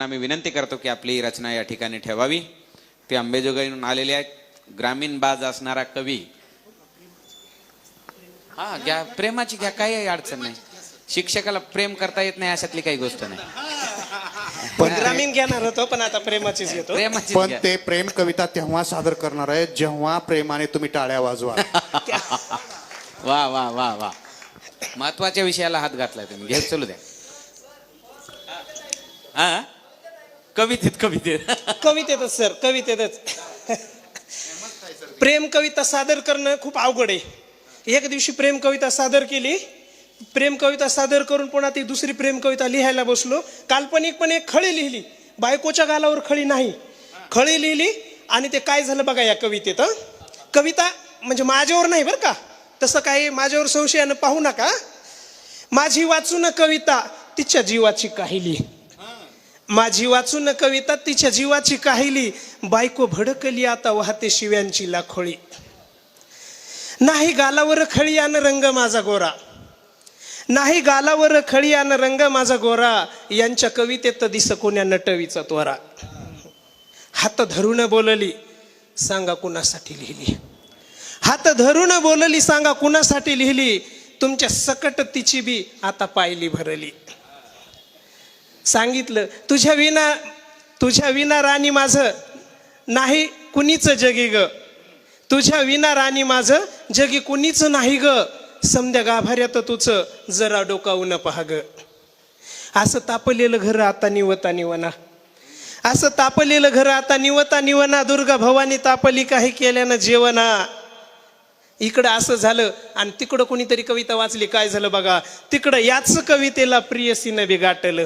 आम्ही विनंती करतो की आपली रचना या ठिकाणी ठेवावी. ते अंबेजोगाईहून आलेले आहेत, ग्रामीण बाज असणारा कवी. हा घ्या, प्रेमाची घ्या, काही अडचण नाही. शिक्षकाला प्रेम करता येत नाही अशातली काही गोष्ट नाही. पण ग्रामीण घेणार होतो, पण आता प्रेमाचीच घेतो. प्रेमाची पण ते प्रेम कविता तेव्हा सादर करणार आहे जेव्हा प्रेमाने तुम्ही टाळ्या वाजवा. वा वा वा वा, महत्वाच्या विषयाला हात घातलाय तुम्ही. घेत चलू द्या. हा कवितेतच सर, कवितेतच प्रेम कविता सादर करणं खूप अवघड आहे. एक दिवशी प्रेम कविता सादर केली, प्रेम कविता सादर करून पुन्हा ती दुसरी प्रेम कविता लिहायला बसलो. काल्पनिकपणे एक खळी लिहिली, बायकोच्या गालावर खळी नाही, खळी लिहिली. आणि ते काय झालं बघा या कवितेत. कविता म्हणजे माझ्यावर नाही बरं का, तसं काही माझ्यावर संशयानं पाहू नका. माझी वाचून कविता तिच्या जीवाची काहिली, माझी वाचून कविता तिच्या जीवाची काहिली. बायको भडकली आता वाहते शिव्यांची लाखोळी. नाही गालावर खळी आण रंग माझा गोरा, नाही गालावर खळी आण रंग माझा गोरा. यांच्या कवितेत दिस कोण्या नटवीचा त्वरा. हात धरून बोलली सांगा कुणासाठी लिहिली, हात धरून बोलली सांगा कुणासाठी लिहिली. तुमच्या सकट तिची बी आता पायली भरली. सांगितलं तुझ्या विना राणी माझं नाही कुणीच जगी ग, तुझ्या विना राणी माझं जगी कुणीच नाही ग. समद्या गाभाऱ्यात तुझं जरा डोकावून पहा ग. असं तापलेलं घर आता निवता निवना, असं तापलेलं घर आता निवता निवना. दुर्गा भवानी तापली काही केल्यानं जेवणा. इकडं असं झालं आणि तिकडं कोणीतरी कविता वाचली. काय झालं बघा, तिकडं याच कवितेला प्रियसीनं बिगाटलं,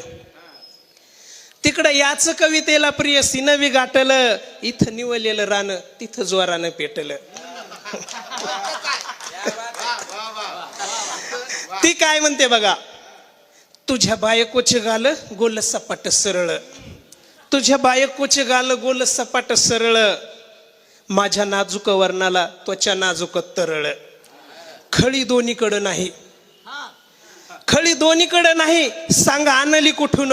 तिकडं याच कवितेला प्रियसीनं बिगाटलं. इथं निवलेलं रान तिथं जोरानं पेटलं. ती काय म्हणते बघा, तुझ्या बायकोचे गाल गोल सपाट सरळ, तुझ्या बायकोचे गाल गोल सपाट सरळ. माझ्या नाजूक वर्णाला त्वचा नाजूक तरळ. खळी दोन्हीकडं नाही, खळी दोन्हीकडं नाही सांगा आणली कुठून,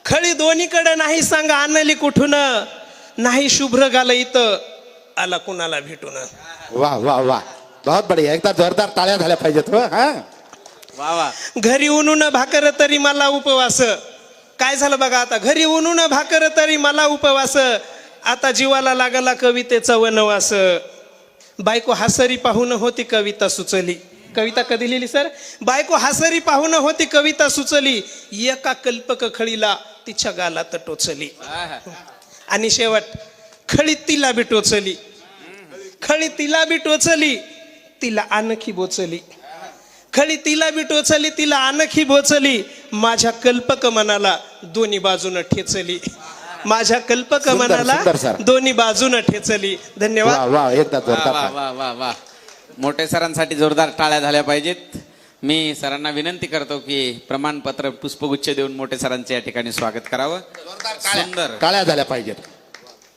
खळी दोन्हीकडं नाही सांगा आणली कुठून. नाही शुभ्र गाल इथं आला कुणाला भेटून. वाह वाह वाह, बहुत बढिया. एकदा जोरदार टाळ्या झाल्या पाहिजेत. हो हा वा वा. घरी उन्हून भाकर तरी मला उपवास. काय झालं बघा आता, घरी उन्हून भाकर तरी मला उपवास. आता जीवाला लागला कवितेचा वनवास. बायको हासरी पाहून होती कविता सुचली. कविता कधी लिहिली सर? बायको हासरी पाहून होती कविता सुचली. एका कल्पक खळीला तिच्या गालात टोचली. आणि शेवट खळी तिला बी टोचली, खळी तिला बी टोचली, तिला आणखी बोचली. खळी तिला बी टोचली, तिला आणखी बोचली. माझ्या कल्पक मनाला दोन्ही बाजून ठेचली, माझ्या कल्पक मनाला दोन्ही बाजून ठेचली. धन्यवाद. वाह, एकदा जोरदार वा वा वा वा. मोठे सरांसाठी जोरदार टाळ्या झाल्या पाहिजेत. मी सरांना विनंती करतो की प्रमाणपत्र पुष्पगुच्छ देऊन मोठे सरांचे या ठिकाणी स्वागत करावं. सुंदर टाळ्या झाल्या पाहिजेत.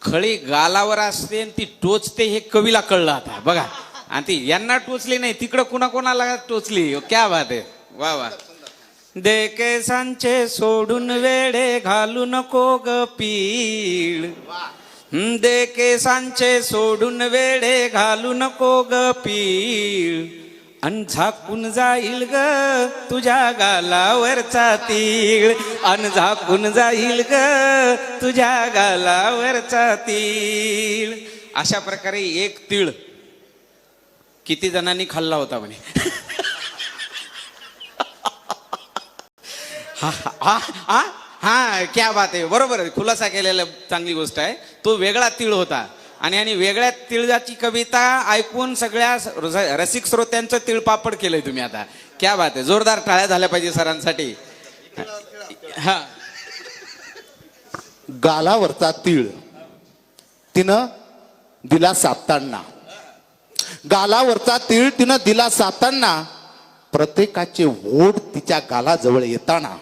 खळी गालावर असते ती टोचते हे कवीला कळलं आता बघा. आणि ती यांना टोचली नाही, तिकडं कुणाला टोचली. क्या बात आहे, वा वा. दे केसांचे सोडून वेडे घालू नको ग पीळ, दे केसांचे सोडून वेडे घालू नको ग पीळ. अन झाकून जाईल ग तुझ्या गालावरचा तीळ, अन झाकून जाईल ग तुझ्या गालावरचा तीळ. अशा प्रकारे एक तीळ किती जणांनी खाल्ला होता म्हणे. हा हा हा हा, क्या बात आहे. बरोबर आहे, खुलासा केलेला चांगली गोष्ट आहे. तो वेगळा तीळ होता आणि वेगळ्या तिळाची कविता ऐकून सगळ्या रसिक श्रोत्यांचं तिळपापड केलंय तुम्ही आता. क्या बात आहे. जोरदार टाळ्या झाल्या पाहिजे सरांसाठी. हा, गालावरचा तीळ तिनं दिला साधताना, गालावरचा तीळ तिनं दिला साधताना. प्रत्येकाचे ओठ तिच्या गालाजवळ येताना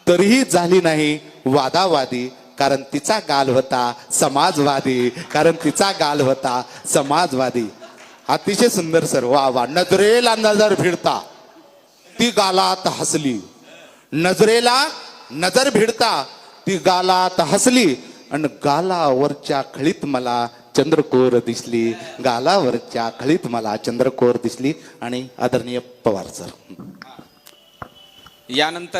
तरीही झाली नाही वादावादी, कारण तिचा गाल होता समाजवादी, कारण तिचा गाल होता समाजवादी. अतिशय सुंदर सर. वा वा. नजरेला नजर भिडता ती गालात हसली, नजरेला नजर भिडता ती गालात हसली आणि गालावरच्या खळीत मला चंद्रकोर दिसली. गालावरच्या खळीत मला चंद्रकोर दिसली. आणि आदरणीय पवार सर यानंतर